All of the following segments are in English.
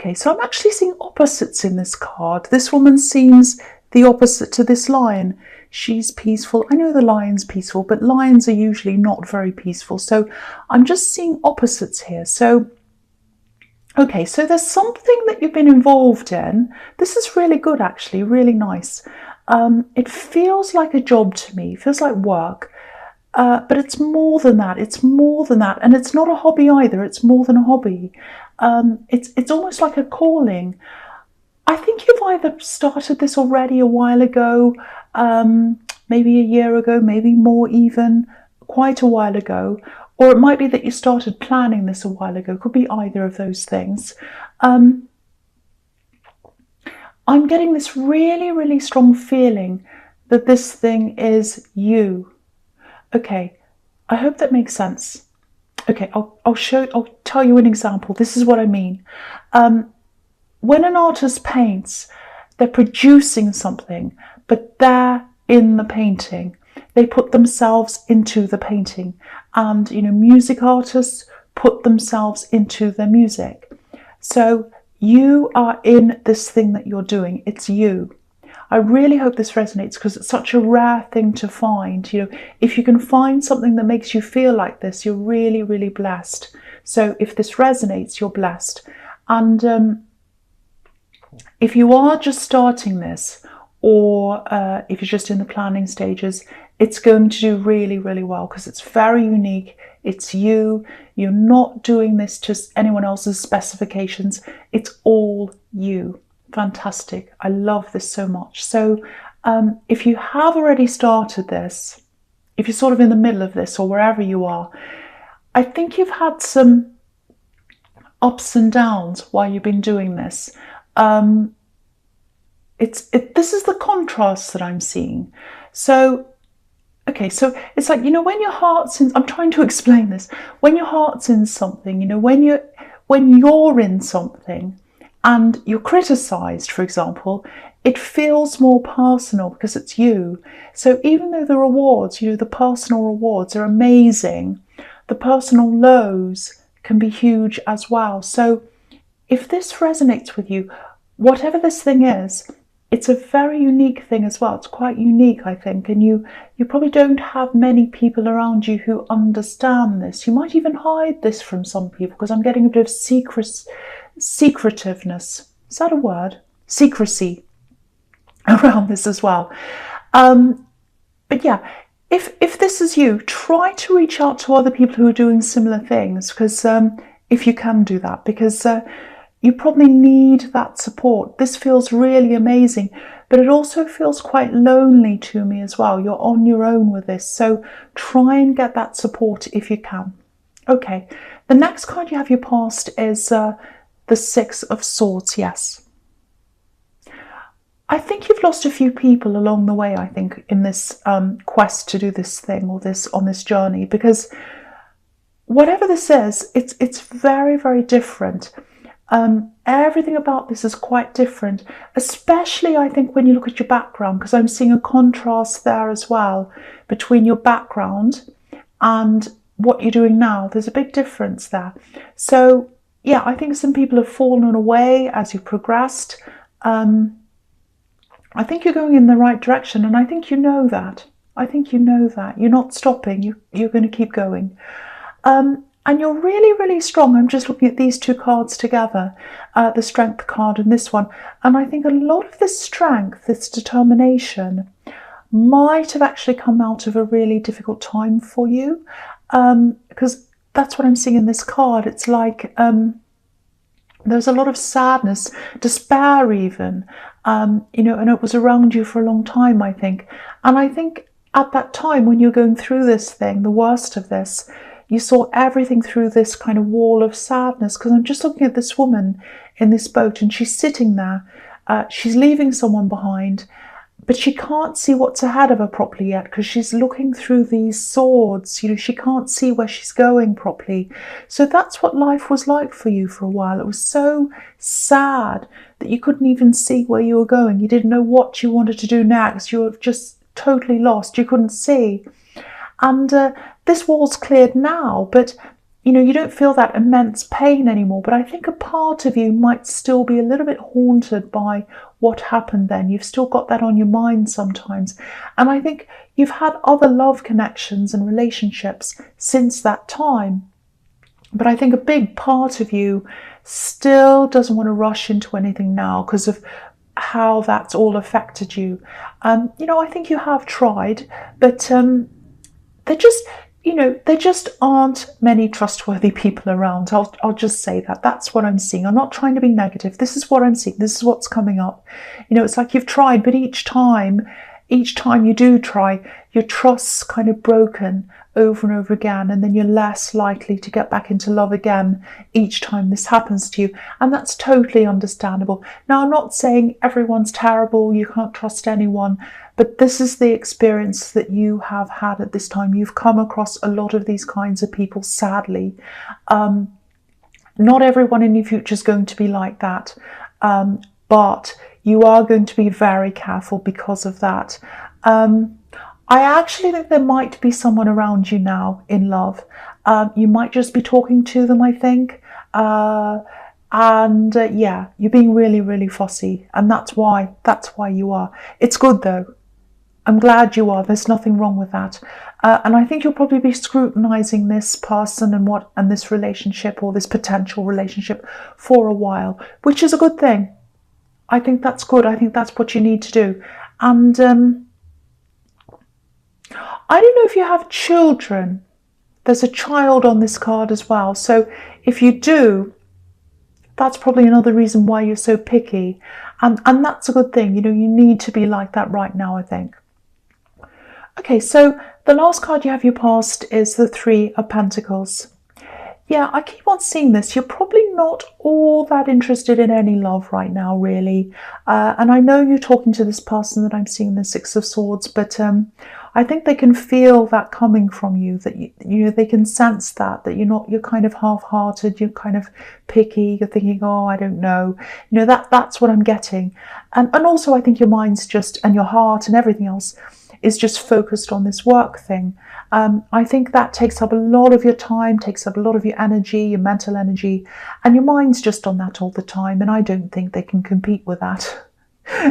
Okay, so I'm actually seeing opposites in this card. This woman seems the opposite to this lion. She's peaceful. I know the lion's peaceful, but lions are usually not very peaceful. So I'm just seeing opposites here. So, okay, so there's something that you've been involved in. This is really good, actually, really nice. It feels like a job to me. It feels like work. But it's more than that. It's more than that. And it's not a hobby either. It's more than a hobby. It's almost like a calling. I think you've either started this already a while ago, maybe a year ago, maybe more even, quite a while ago, or it might be that you started planning this a while ago. Could be either of those things. I'm getting this really, really strong feeling that this thing is you. Okay, I hope that makes sense. Okay, I'll tell you an example. This is what I mean. When an artist paints, they're producing something, but they're in the painting. They put themselves into the painting. And, music artists put themselves into their music. So you are in this thing that you're doing. It's you. I really hope this resonates because it's such a rare thing to find. If you can find something that makes you feel like this, you're really, really blessed. So if this resonates, you're blessed. And if you are just starting this, or if you're just in the planning stages, it's going to do really, really well because it's very unique. It's you. You're not doing this to anyone else's specifications. It's all you. Fantastic. I love this so much. So if you have already started this, if you're sort of in the middle of this or wherever you are, I think you've had some ups and downs while you've been doing this. This is the contrast that I'm seeing. So, okay, so it's like, when your heart's in, I'm trying to explain this. When your heart's in something, when you're in something and you're criticized, for example, it feels more personal because it's you. So even though the rewards, the personal rewards are amazing, the personal lows can be huge as well. So if this resonates with you, whatever this thing is, it's a very unique thing as well. It's quite unique, I think. And you probably don't have many people around you who understand this. You might even hide this from some people because I'm getting a bit of secretiveness. Is that a word? Secrecy around this as well. But yeah, if this is you, try to reach out to other people who are doing similar things, because if you can do that, because you probably need that support. This feels really amazing, but it also feels quite lonely to me as well. You're on your own with this, so try and get that support if you can. Okay, the next card you have your past is the Six of Swords. Yes. I think you've lost a few people along the way, I think, in this quest to do this thing or on this journey, because whatever this is, it's very, very different. Everything about this is quite different, especially I think when you look at your background, because I'm seeing a contrast there as well between your background and what you're doing now. There's a big difference there. So yeah, I think some people have fallen away as you've progressed. I think you're going in the right direction, and I think you know that. I think you know that. You're not stopping. You're going to keep going. And you're really, really strong. I'm just looking at these two cards together, the Strength card and this one. And I think a lot of this strength, this determination, might have actually come out of a really difficult time for you. Because that's what I'm seeing in this card. It's like there's a lot of sadness, despair even, and it was around you for a long time, I think. And I think at that time when you're going through this thing, the worst of this, you saw everything through this kind of wall of sadness, because I'm just looking at this woman in this boat and she's sitting there. She's leaving someone behind, but she can't see what's ahead of her properly yet because she's looking through these swords. She can't see where she's going properly. So that's what life was like for you for a while. It was so sad that you couldn't even see where you were going. You didn't know what you wanted to do next. You were just totally lost. You couldn't see. And this wall's cleared now, but you don't feel that immense pain anymore, but I think a part of you might still be a little bit haunted by what happened then. You've still got that on your mind sometimes. And I think you've had other love connections and relationships since that time. But I think a big part of you still doesn't want to rush into anything now because of how that's all affected you. I think you have tried, but they're just, there just aren't many trustworthy people around. I'll just say that. That's what I'm seeing. I'm not trying to be negative. This is what I'm seeing. This is what's coming up. It's like you've tried, but each time you do try, your trust's kind of broken over and over again, and then you're less likely to get back into love again each time this happens to you. And that's totally understandable. Now, I'm not saying everyone's terrible, you can't trust anyone, but this is the experience that you have had at this time. You've come across a lot of these kinds of people, sadly. Not everyone in your future is going to be like that, but you are going to be very careful because of that. I actually think there might be someone around you now in love. You might just be talking to them, I think. Yeah, you're being really, really fussy. And that's why you are. It's good though. I'm glad you are. There's nothing wrong with that. And I think you'll probably be scrutinizing this person and this relationship or this potential relationship for a while, which is a good thing. I think that's good. I think that's what you need to do. And I don't know if you have children. There's a child on this card as well. So if you do, that's probably another reason why you're so picky. And that's a good thing. You need to be like that right now, I think. Okay, so the last card you have your past is the Three of Pentacles. Yeah, I keep on seeing this. You're probably not all that interested in any love right now, really. And I know you're talking to this person that I'm seeing the Six of Swords, but I think they can feel that coming from you, that they can sense that you're kind of half-hearted, you're kind of picky, you're thinking, oh, I don't know. That's what I'm getting. And also I think your mind's just, and your heart and everything else is just focused on this work thing. I think that takes up a lot of your time, takes up a lot of your energy, your mental energy, and your mind's just on that all the time. And I don't think they can compete with that.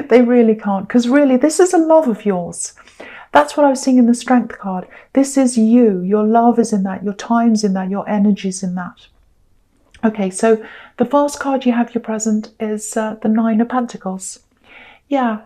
They really can't, because really this is a love of yours. That's what I was seeing in the Strength card. This is you. Your love is in that, your time's in that, your energy's in that. Okay, so the first card you have your present is the Nine of Pentacles. Yeah.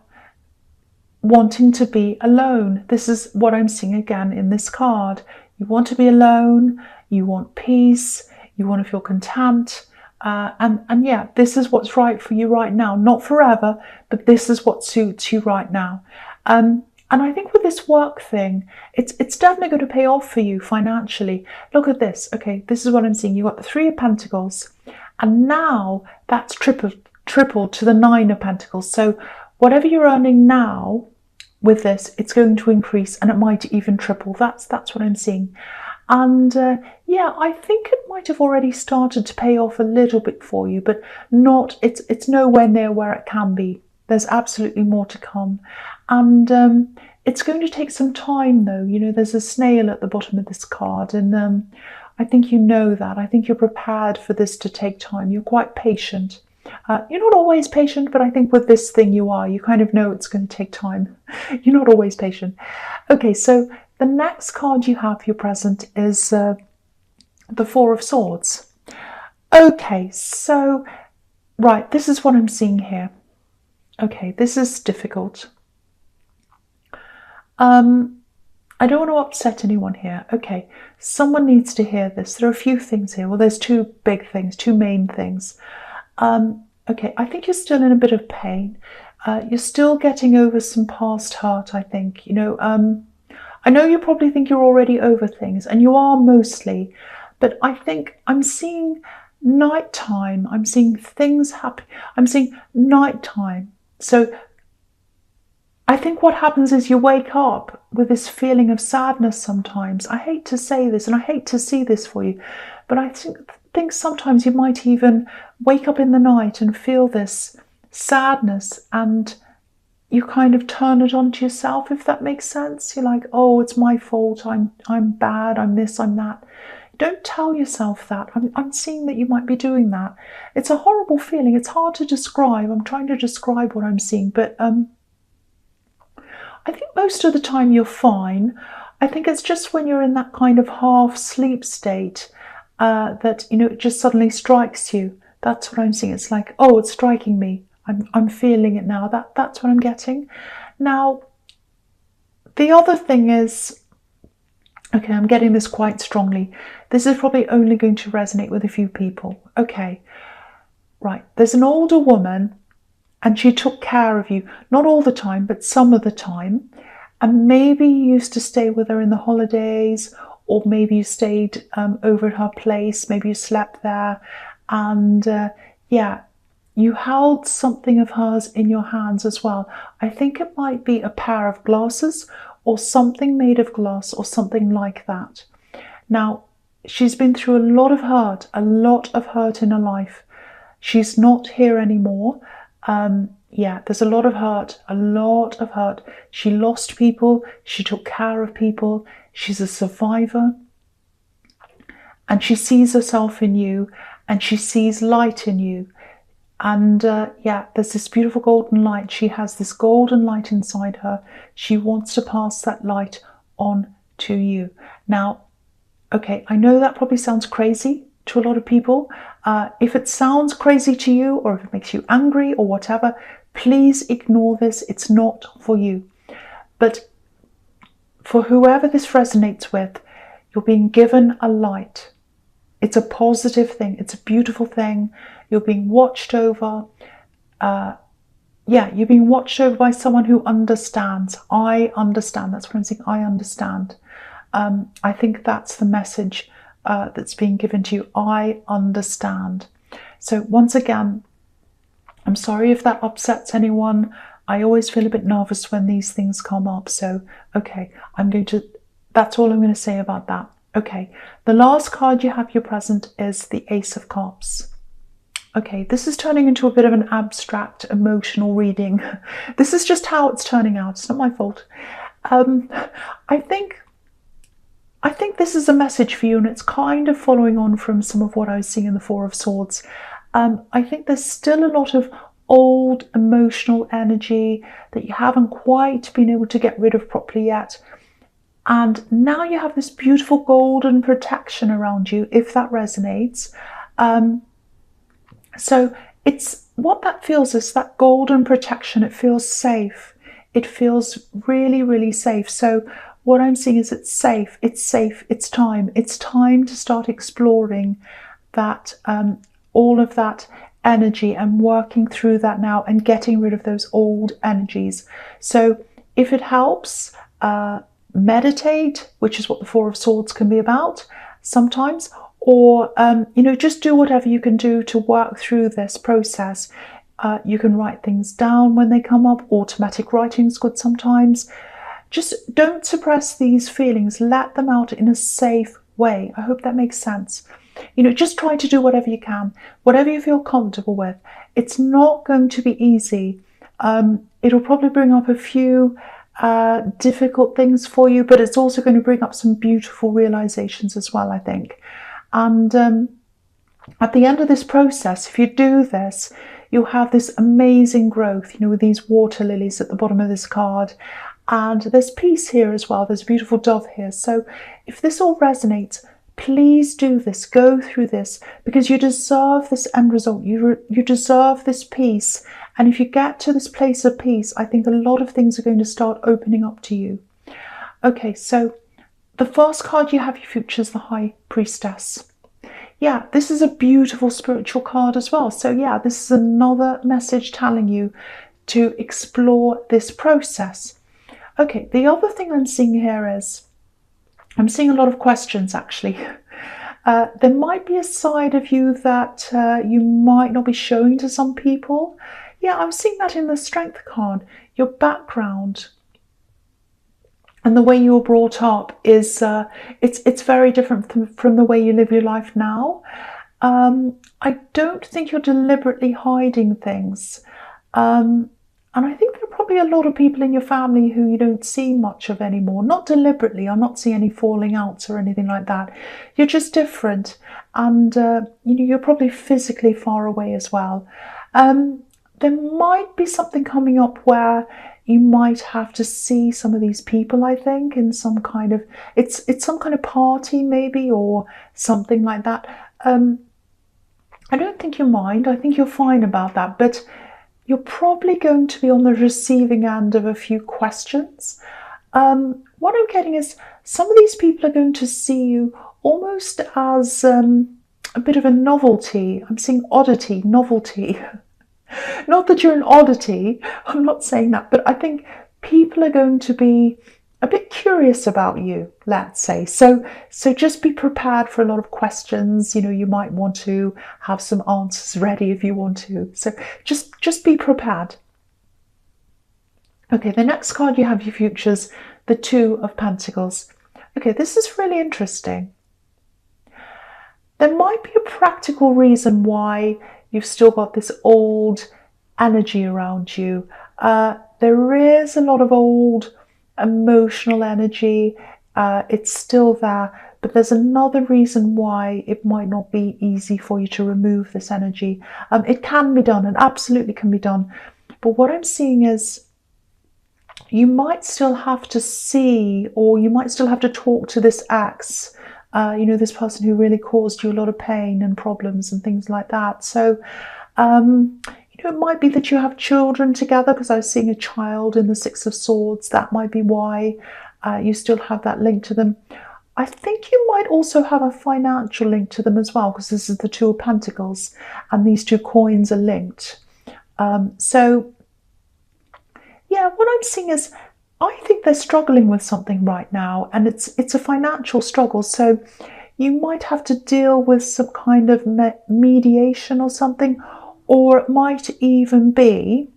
Wanting to be alone. This is what I'm seeing again in this card. You want to be alone, you want peace, you want to feel content, and yeah, this is what's right for you right now. Not forever, but this is what suits you right now. And I think with this work thing, it's definitely going to pay off for you financially. Look at this. Okay, this is what I'm seeing. You've got the Three of Pentacles, and now that's tripled to the Nine of Pentacles. So whatever you're earning now with this, it's going to increase, and it might even triple. That's what I'm seeing. And yeah, I think it might have already started to pay off a little bit for you, but not. It's nowhere near where it can be. There's absolutely more to come. And it's going to take some time though. There's a snail at the bottom of this card, and I think you know that. I think you're prepared for this to take time. You're quite patient. You're not always patient, but I think with this thing you are. You kind of know it's going to take time. You're not always patient. Okay, so the next card you have your present is the Four of Swords. Okay, so, right, this is what I'm seeing here. Okay, this is difficult. I don't want to upset anyone here. Okay, someone needs to hear this. There are a few things here. Well, there's two big things, two main things. Okay, I think you're still in a bit of pain. You're still getting over some past hurt, I think. I know you probably think you're already over things, and you are mostly, but I think I'm seeing nighttime. I'm seeing things happen. I'm seeing nighttime. So I think what happens is you wake up with this feeling of sadness sometimes. I hate to say this, and I hate to see this for you, but I think sometimes you might even wake up in the night and feel this sadness, and you kind of turn it onto yourself, if that makes sense. You're like, oh, it's my fault, I'm bad, I'm this, I'm that. Don't tell yourself that. I'm seeing that you might be doing that. It's a horrible feeling. It's hard to describe. I'm trying to describe what I'm seeing, but I think most of the time you're fine. I think it's just when you're in that kind of half sleep state that, you know, it just suddenly strikes you. That's what I'm seeing. It's like, oh, it's striking me. I'm feeling it now. That's what I'm getting. Now, the other thing is, okay, I'm getting this quite strongly. This is probably only going to resonate with a few people. Okay, right. There's an older woman and she took care of you. Not all the time, but some of the time. And maybe you used to stay with her in the holidays, or maybe you stayed over at her place. Maybe you slept there. And yeah, you held something of hers in your hands as well. I think it might be a pair of glasses or something made of glass or something like that. Now, she's been through a lot of hurt in her life. She's not here anymore. Yeah, there's a lot of hurt. She lost people. She took care of people. She's a survivor. And she sees herself in you, and she sees light in you. And yeah, there's this beautiful golden light. She has this golden light inside her. She wants to pass that light on to you. Now, okay, I know that probably sounds crazy to a lot of people. If it sounds crazy to you, or if it makes you angry or whatever, please ignore this. It's not for you. But for whoever this resonates with, you're being given a light. It's a positive thing. It's a beautiful thing. You're being watched over. Yeah, you're being watched over by someone who understands. I understand. That's what I'm saying. I understand. I think that's the message that's being given to you. I understand. So once again, I'm sorry if that upsets anyone. I always feel a bit nervous when these things come up. So, okay, that's all I'm going to say about that. Okay, the last card you have your present is the Ace of Cups. Okay, this is turning into a bit of an abstract emotional reading. This is just how it's turning out. It's not my fault. I think this is a message for you, and it's kind of following on from some of what I was seeing in the Four of Swords. I think there's still a lot of old emotional energy that you haven't quite been able to get rid of properly yet. And now you have this beautiful golden protection around you, if that resonates. So it's what that feels is that golden protection. It feels safe. It feels really, really safe. So what I'm seeing is it's safe. It's safe. It's time. It's time to start exploring that, all of that energy, and working through that now and getting rid of those old energies. So if it helps, meditate, which is what the Four of Swords can be about sometimes, or you know, just do whatever you can do to work through this process. You can write things down when they come up. Automatic writing is good sometimes. Just don't suppress these feelings. Let them out in a safe way. I hope that makes sense. You know, just try to do whatever you can, whatever you feel comfortable with. It's not going to be easy. It'll probably bring up a few difficult things for you, but it's also going to bring up some beautiful realizations as well, I think. And at the end of this process, if you do this, you'll have this amazing growth, you know, with these water lilies at the bottom of this card. And there's peace here as well. There's a beautiful dove here. So if this all resonates, please do this. Go through this, because you deserve this end result. You deserve this peace. And if you get to this place of peace, I think a lot of things are going to start opening up to you. Okay, so the first card you have your future is the High Priestess. Yeah, this is a beautiful spiritual card as well. So yeah, this is another message telling you to explore this process. Okay, the other thing I'm seeing here is, I'm seeing a lot of questions actually. There might be a side of you that you might not be showing to some people. Yeah, I'm seeing that in the Strength card. Your background and the way you were brought up is it's very different from the way you live your life now. I don't think you're deliberately hiding things. And And I think there are probably a lot of people in your family who you don't see much of anymore. Not deliberately. I'm not seeing any falling outs or anything like that. You're just different. And, you're probably physically far away as well. There might be something coming up where you might have to see some of these people, I think, in some kind of, it's some kind of party maybe, or something like that. I don't think you mind. I think you're fine about that. But you're probably going to be on the receiving end of a few questions. What I'm getting is some of these people are going to see you almost as a bit of a novelty. I'm seeing oddity, novelty. Not that you're an oddity, I'm not saying that, but I think people are going to be a bit curious about you, let's say. So just be prepared for a lot of questions. You might want to have some answers ready if you want to. So just be prepared. Okay, the next card you have, your futures, the Two of Pentacles. Okay, this is really interesting. There might be a practical reason why you've still got this old energy around you. There is a lot of old emotional energy. It's still there, but there's another reason why it might not be easy for you to remove this energy. It can be done, and absolutely can be done. But what I'm seeing is you might still have to see, or you might still have to talk to this ex, this person who really caused you a lot of pain and problems and things like that. So, it might be that you have children together, because I was seeing a child in the Six of Swords. That might be why you still have that link to them. I think you might also have a financial link to them as well, because this is the Two of Pentacles and these two coins are linked. So, yeah, what I'm seeing is I think they're struggling with something right now, and it's a financial struggle. So you might have to deal with some kind of mediation or something, or it might even be,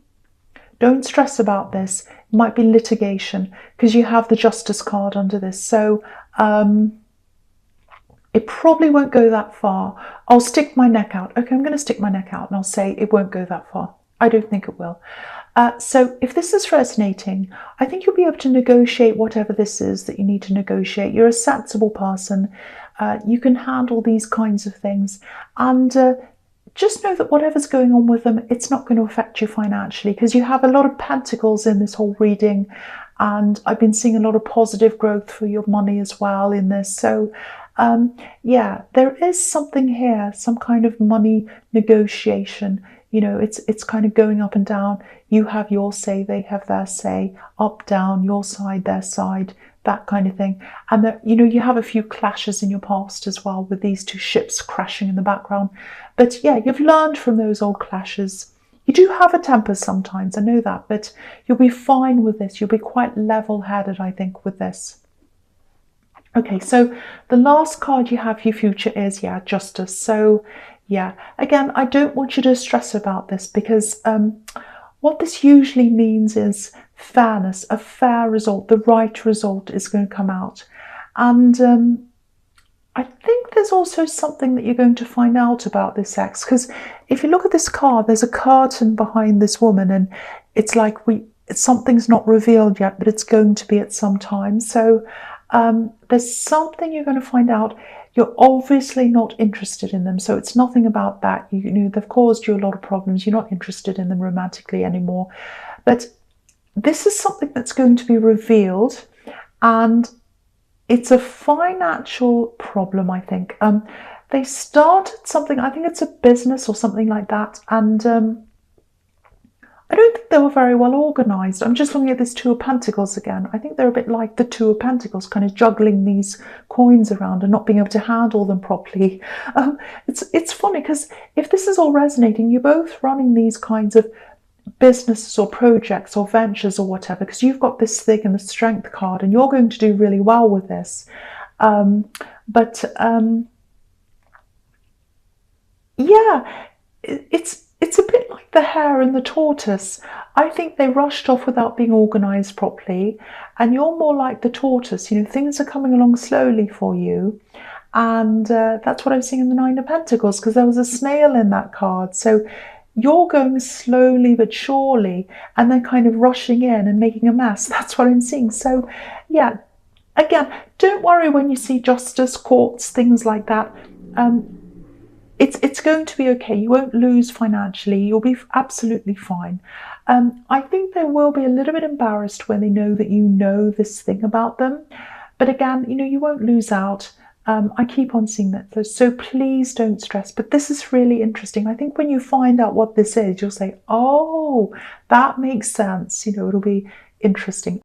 don't stress about this, it might be litigation, because you have the Justice card under this. So it probably won't go that far. I'll stick my neck out. Okay, I'm going to stick my neck out and I'll say it won't go that far. I don't think it will. So if this is resonating, I think you'll be able to negotiate whatever this is that you need to negotiate. You're a sensible person. You can handle these kinds of things. And just know that whatever's going on with them, it's not going to affect you financially, because you have a lot of pentacles in this whole reading. And I've been seeing a lot of positive growth for your money as well in this. So yeah, there is something here, some kind of money negotiation. It's kind of going up and down. You have your say, they have their say, up, down, your side, their side, that kind of thing. And that, you have a few clashes in your past as well, with these two ships crashing in the background. But yeah, you've learned from those old clashes. You do have a temper sometimes, I know that, but you'll be fine with this. You'll be quite level-headed, I think, with this. Okay, so the last card you have, your future, is, yeah, Justice. So yeah, again, I don't want you to stress about this, because what this usually means is fairness, a fair result, the right result is going to come out. And I think there's also something that you're going to find out about this ex, because if you look at this card, there's a curtain behind this woman, and it's like something's not revealed yet, but it's going to be at some time. So there's something you're going to find out. You're obviously not interested in them, so it's nothing about that. They've caused you a lot of problems. You're not interested in them romantically anymore. But this is something that's going to be revealed, and it's a financial problem, I think. They started something, I think it's a business or something like that, and I don't think they were very well organised. I'm just looking at this Two of Pentacles again. I think they're a bit like the Two of Pentacles, kind of juggling these coins around and not being able to handle them properly. It's funny, because if this is all resonating, you're both running these kinds of businesses or projects or ventures or whatever, because you've got this thing in the Strength card, and you're going to do really well with this. Yeah, it's a bit like the hare and the tortoise. I think they rushed off without being organised properly, and you're more like the tortoise. Things are coming along slowly for you, and that's what I'm seeing in the Nine of Pentacles, because there was a snail in that card. So You're going slowly but surely and then kind of rushing in and making a mess. That's what I'm seeing. So yeah, again, don't worry when you see justice, courts, things like that. It's going to be okay. You won't lose financially. You'll be absolutely fine. I think they will be a little bit embarrassed when they know that you know this thing about them. But again, you won't lose out. I keep on seeing that. So please don't stress. But this is really interesting. I think when you find out what this is, you'll say, oh, that makes sense. It'll be interesting.